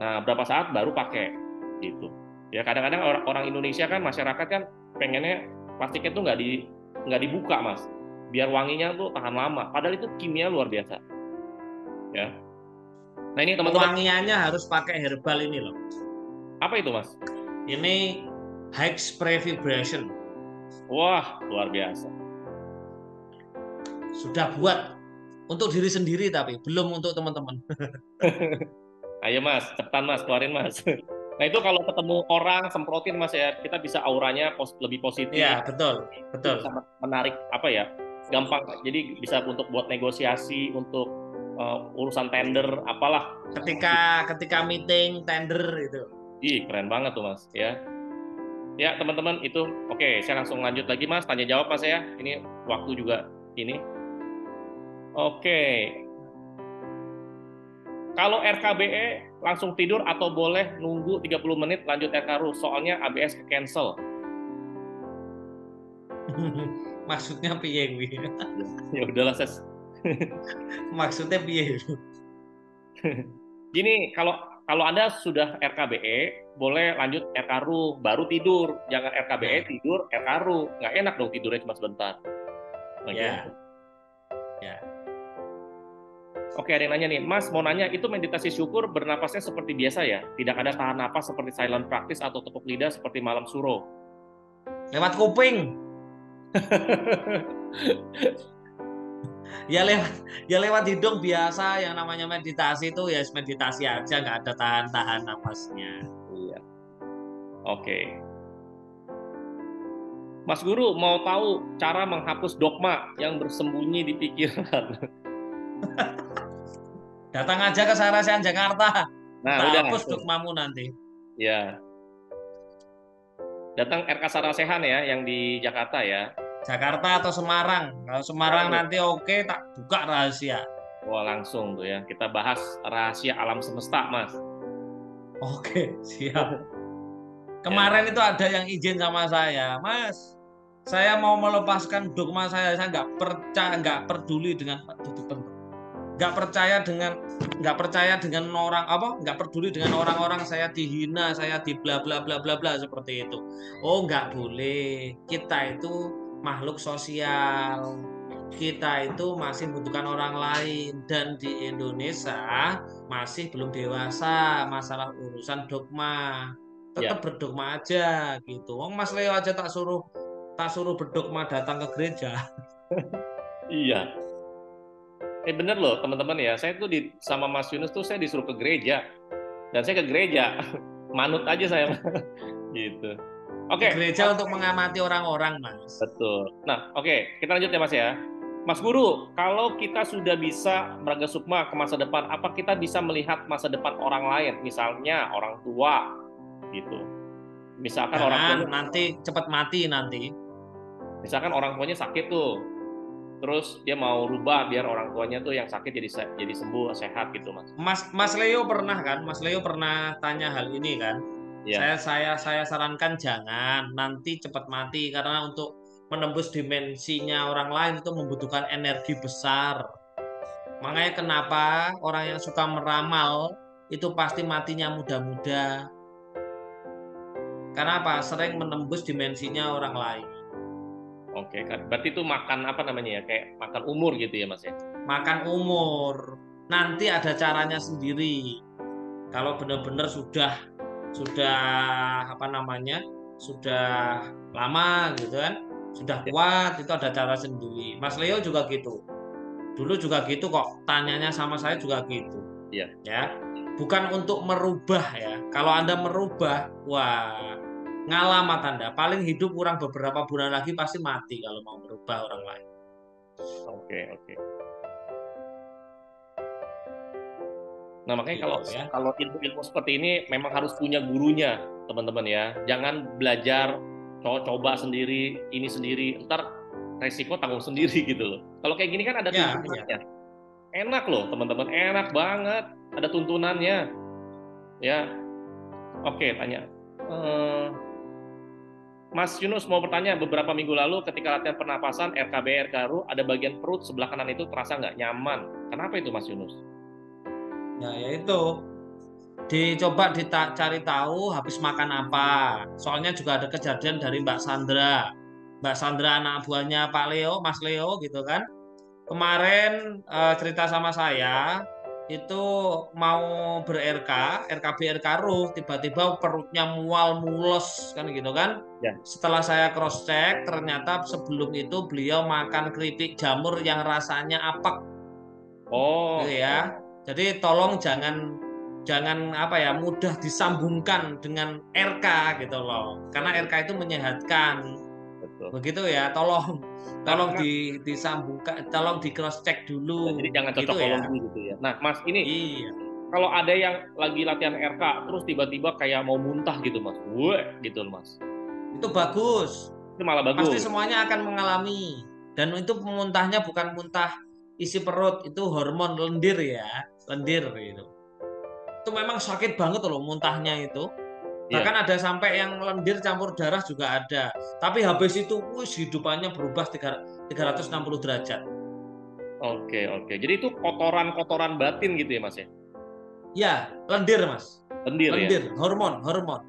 Nah, berapa saat baru pakai gitu. Ya kadang-kadang orang Indonesia kan masyarakat kan pengennya plastiknya tuh nggak dibuka Mas, biar wanginya tuh tahan lama. Padahal itu kimia luar biasa. Ya. Nah ini teman-teman, Pewangiannya harus pakai herbal ini loh. apa itu Mas? Ini high spray vibration. Wah luar biasa. Sudah buat untuk diri sendiri tapi belum untuk teman-teman. Ayo Mas, cepetan Mas, keluarin Mas. Nah itu kalau ketemu orang semprotin Mas ya, kita bisa auranya lebih positif, Ya, betul, itu betul. bisa menarik apa ya, gampang. Jadi bisa untuk buat negosiasi, untuk urusan tender, apalah. Ketika meeting tender itu. Ih keren banget tuh Mas ya. Ya teman-teman itu, oke saya langsung lanjut lagi Mas, tanya jawab Mas ya. Ini waktu juga ini. Oke, kalau RKBE langsung tidur atau boleh nunggu 30 menit lanjut RKRU? Soalnya ABS ke cancel. Maksudnya piye kuwi? Ya udahlah Ses. Maksudnya piye? Gini, kalau Anda sudah RKBE, boleh lanjut RKRU, baru tidur. Jangan RKBE Nah, tidur RKRU. Nggak enak dong tidurnya cuma sebentar. Oke. ya, ya. Oke, ada yang nanya nih, Mas mau nanya, itu meditasi syukur bernapasnya seperti biasa ya? Tidak ada tahan napas seperti silent practice atau tepuk lidah seperti malam suro? Lewat kuping. Ya lewat hidung biasa yang namanya meditasi itu ya meditasi aja nggak ada tahan-tahan napasnya. Iya. Oke. Mas Guru mau tahu cara menghapus dogma yang bersembunyi di pikiran. Datang aja ke Sarasehan Jakarta. Nah, Kita udah. hapus dogmamu nanti. Ya. Datang RK Sarasehan ya, yang di Jakarta ya. Jakarta atau Semarang. Kalau Semarang nanti oke, tak buka rahasia. Wah, langsung tuh ya. Kita bahas rahasia alam semesta, Mas. Oke, siap. Kemarin itu ada yang izin sama saya, Mas. Saya mau melepaskan dogma saya nggak percaya, nggak peduli dengan nggak percaya dengan orang apa, nggak peduli dengan orang-orang saya dihina, saya di bla bla bla bla bla seperti itu. Oh, nggak boleh. Kita itu makhluk sosial. Kita itu masih membutuhkan orang lain dan di Indonesia masih belum dewasa masalah urusan dogma. Ya, Tetap berdogma aja gitu. Wong Mas Leo aja tak suruh berdogma datang ke gereja. iya. Bener loh, teman-teman ya. Saya tuh sama Mas Yunus tuh saya disuruh ke gereja. Dan saya ke gereja. Manut aja saya. Gitu. Ke Oke. gereja untuk mengamati orang-orang, Mas. Betul. Nah, oke. Kita lanjut ya, Mas ya. Mas Guru, kalau kita sudah bisa Braga Sukma ke masa depan, apa kita bisa melihat masa depan orang lain? Misalnya orang tua, gitu. Misalkan orang Jangan, tuanya, nanti cepat mati nanti. misalkan orang tuanya sakit tuh, terus dia mau rubah biar orang tuanya tuh yang sakit jadi sembuh, sehat gitu, Mas. Mas Leo pernah kan? Mas Leo pernah tanya hal ini kan? Ya, Saya sarankan jangan nanti cepat mati karena untuk menembus dimensinya orang lain itu membutuhkan energi besar. Makanya kenapa orang yang suka meramal itu pasti matinya muda-muda. Karena apa? Sering menembus dimensinya orang lain. oke kan. Berarti itu makan apa namanya ya? Kayak makan umur gitu ya, Mas ya. makan umur. Nanti ada caranya sendiri. Kalau benar-benar sudah apa namanya? Sudah lama gitu kan, sudah Ya, kuat, itu ada cara sendiri. Mas Leo juga gitu. Dulu juga gitu kok, tanyanya sama saya juga gitu. ya. Ya. Bukan untuk merubah ya. Kalau Anda merubah, wah, ngalamat Anda. Paling hidup kurang beberapa bulan lagi pasti mati kalau mau merubah orang lain. Oke, oke. Nah, makanya kalau Gitu ya. kalau ilmu-ilmu seperti ini memang harus punya gurunya, teman-teman ya. Jangan belajar coba sendiri, ini sendiri, ntar resiko tanggung sendiri gitu loh. Kalau kayak gini kan ada Ya, ya. tuntunannya. Enak loh, teman-teman. Enak banget. Ada tuntunannya. Ya, oke, tanya. Eh, Mas Yunus mau bertanya, beberapa minggu lalu ketika latihan pernapasan RKB RKRU, ada bagian perut sebelah kanan itu terasa nggak nyaman. Kenapa itu Mas Yunus? Ya, yaitu dicoba cari tahu habis makan apa. Soalnya juga ada kejadian dari Mbak Sandra. Mbak Sandra anak buahnya Pak Leo, Mas Leo gitu kan. Kemarin cerita sama saya itu mau ber-RK, RKB RK Ruh, tiba-tiba perutnya mual mules kan gitu kan. Ya. Setelah saya cross check, ternyata sebelum itu beliau makan keripik jamur yang rasanya apek gitu Oh, ya. Jadi tolong jangan jangan apa ya mudah disambungkan dengan RK gitu loh. Karena RK itu menyehatkan. betul. Begitu ya, tolong Nah, tolong Mas, disambungkan, tolong di cross check ya, jadi dulu jangan gitu ya. cocokologi gitu ya. Nah, Mas, ini Iya, kalau ada yang lagi latihan RK, terus tiba-tiba kayak mau muntah gitu, Mas. Wah, gitu loh, Mas. itu bagus. Itu malah Pasti bagus. semuanya akan mengalami. Dan itu muntahnya bukan muntah isi perut, itu hormon lendir ya, lendir gitu. Itu memang sakit banget loh muntahnya itu. Iya. Bahkan ada sampai yang lendir campur darah juga ada. Tapi habis itu, wis hidupannya berubah 360 derajat. Oke, oke. Jadi itu kotoran-kotoran batin gitu ya, Mas ya? Ya, lendir mas. Lendir ya? Lendir, hormon, hormon.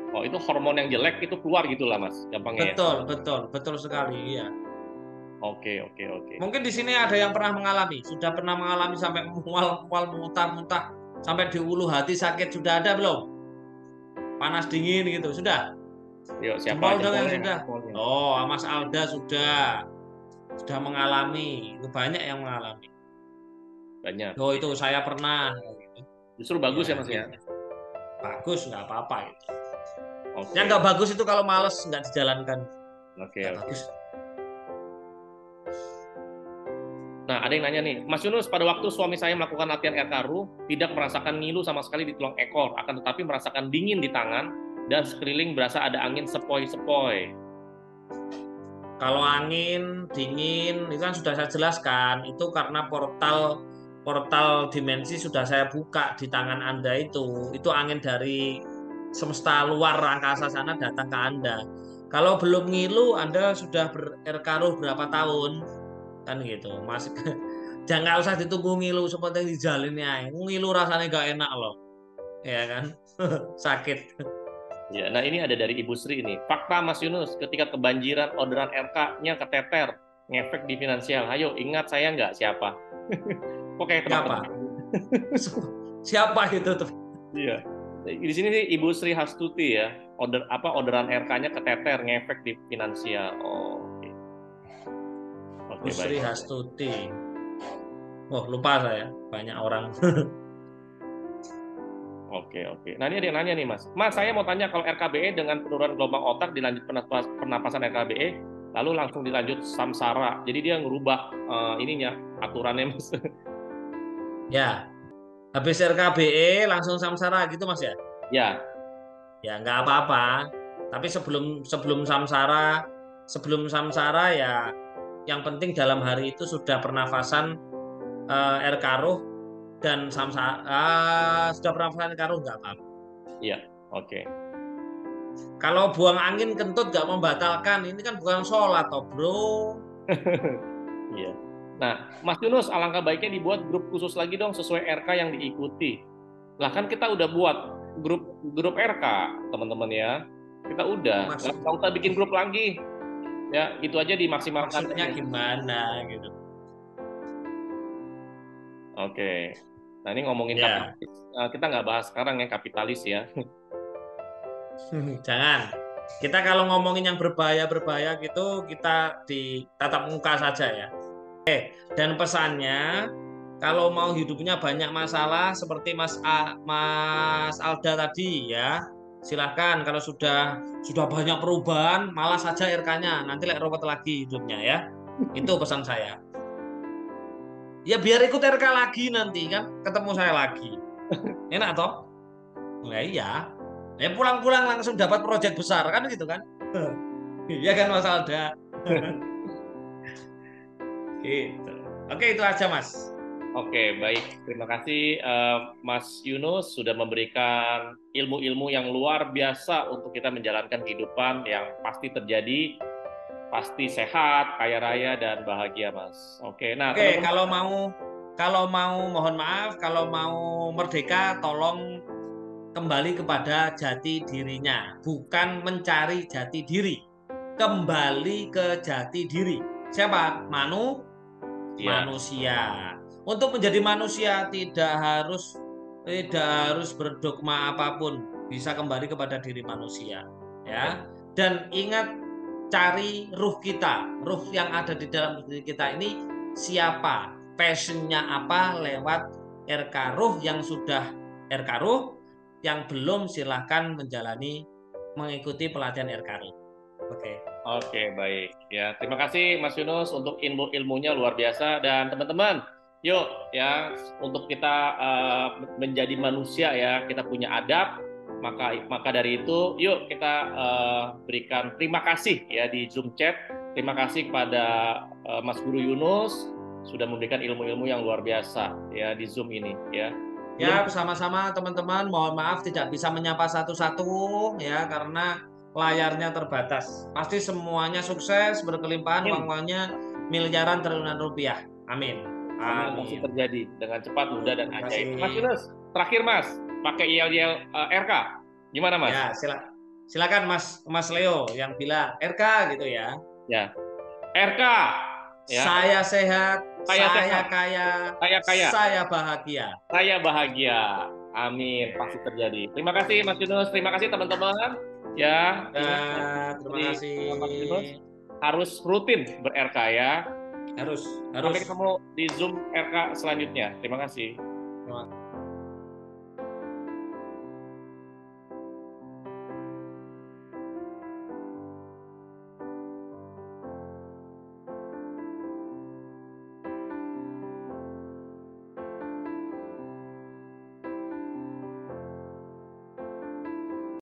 Oh, itu hormon yang jelek itu keluar gitu lah, Mas. Gampangnya ya? Betul, betul, betul sekali. Iya. Oke, oke, oke. Mungkin di sini ada yang pernah mengalami, sudah pernah mengalami sampai mual-mual, muntah-muntah, sampai di ulu hati sakit sudah ada belum? Panas dingin gitu, sudah. Yuk, siapa Jempol dong yang jempolnya? sudah. Jempolnya. Oh, Mas Alda sudah mengalami. Itu banyak yang mengalami. Banyak. Oh, itu saya pernah. Justru bagus ya, Ya, Mas ya? gitu. Bagus, nggak apa-apa itu. Yang Oke, nggak bagus itu kalau males nggak dijalankan, oke, nggak oke. bagus. Nah, ada yang nanya nih, Mas Yunus, pada waktu suami saya melakukan latihan RKRU, tidak merasakan ngilu sama sekali di tulang ekor, akan tetapi merasakan dingin di tangan, dan sekeliling berasa ada angin sepoi-sepoi. Kalau angin, dingin, itu kan sudah saya jelaskan. Itu karena portal portal dimensi sudah saya buka di tangan Anda itu. Itu angin dari semesta luar angkasa sana datang ke Anda. Kalau belum ngilu, Anda sudah bererkaruh berapa tahun? Kan gitu. Masih jangan usah ditunggu ngilu seperti dijalin ya. Ngilu rasanya gak enak loh. Ya kan? Sakit. Ya, nah ini ada dari Ibu Sri ini. Fakta Mas Yunus, ketika kebanjiran orderan RK-nya keteter, ngefek di finansial. Ayo, ingat saya nggak siapa? Kok kayak Siapa? tebak-tebak? Siapa itu tuh? Iya. Di sini sih Ibu Sri Hastuti ya. Orderan RK-nya keteter, ngefek di finansial. Oh, oke. Oke, Busri baik. Hastuti. Oh, lupa saya. Banyak orang. Oke, oke. Nah, ini ada yang nanya nih, Mas. Mas, saya mau tanya kalau RKBE dengan penurunan gelombang otak dilanjut pernapasan RKBE, lalu langsung dilanjut samsara. Jadi dia ngerubah ininya, aturannya, Mas. Ya, habis RKBE langsung samsara gitu Mas ya? Ya, Ya, nggak apa-apa. Tapi sebelum samsara ya yang penting dalam hari itu sudah pernafasan RK-ruh dan samsara sudah pernafasan RK-ruh nggak apa-apa. iya. Oke. Kalau buang angin kentut nggak membatalkan, ini kan bukan sholat toh bro. Iya. Nah, Mas Yunus, alangkah baiknya dibuat grup khusus lagi dong sesuai RK yang diikuti. Lah kan kita udah buat grup grup RK, teman-teman ya. Kita udah, Maksud, nggak usah bikin grup lagi. Ya, itu aja dimaksimalkan. maksudnya gimana gitu? Oke. Nah ini ngomongin Ya, kapitalis, kita nggak bahas sekarang ya kapitalis ya. jangan. Kita kalau ngomongin yang berbahaya-berbahaya gitu, kita di tatap muka saja ya. Dan pesannya, kalau mau hidupnya banyak masalah seperti Mas Alda tadi ya, silahkan kalau sudah banyak perubahan, malas saja RK-nya, nanti lek ruwet lagi hidupnya ya. Itu pesan saya. Ya biar ikut RK lagi nanti kan, ketemu saya lagi. Enak toh? Nah, iya. Ya pulang-pulang langsung dapat proyek besar kan gitu kan? Iya kan Mas Alda? Gitu. Oke, itu aja Mas. Oke, baik. Terima kasih Mas Yunus sudah memberikan ilmu-ilmu yang luar biasa untuk kita menjalankan kehidupan yang pasti terjadi, pasti sehat, kaya raya dan bahagia, Mas. Oke, nah Oke, teman-teman, kalau mau mohon maaf, kalau mau merdeka tolong kembali kepada jati dirinya, bukan mencari jati diri. Kembali ke jati diri. Siapa? ya, Manusia. Untuk menjadi manusia tidak harus berdogma apapun, bisa kembali kepada diri manusia, ya. Dan ingat, cari ruh kita, ruh yang ada di dalam diri kita ini siapa, passionnya apa lewat RK Ruh. Yang sudah RK Ruh, yang belum silahkan mengikuti pelatihan RK Ruh. Oke. oke, baik. Ya, terima kasih Mas Yunus untuk ilmu-ilmunya luar biasa dan teman-teman, yuk ya untuk kita menjadi manusia ya, kita punya adab, maka dari itu yuk kita berikan terima kasih ya di Zoom chat. Terima kasih kepada Mas Guru Yunus sudah memberikan ilmu-ilmu yang luar biasa ya di Zoom ini ya. Ya, Belum bersama-sama teman-teman, mohon maaf tidak bisa menyapa satu-satu ya karena layarnya terbatas. Pasti semuanya sukses, berkelimpahan, amin. uang-uangnya miliaran triliunan rupiah. Amin. Amin pasti Amin. terjadi dengan cepat, mudah dan Terima ajaib. Mas kasih. Yunus, terakhir Mas, pakai yel-yel RK. Gimana Mas? Ya, silakan Mas Mas Leo yang bilang RK gitu ya. Ya, RK. Ya, Saya sehat, saya saya sehat, kaya, saya kaya, saya bahagia. saya bahagia. Amin, pasti Oke. terjadi. Terima kasih Mas Yunus, terima kasih teman-teman. Ya, Ya, ingat ya, terima dari kasih. Mas Yunus harus rutin ber-RK ya. Harus, Sampai harus. ketemu di Zoom RK selanjutnya. Terima kasih. Terima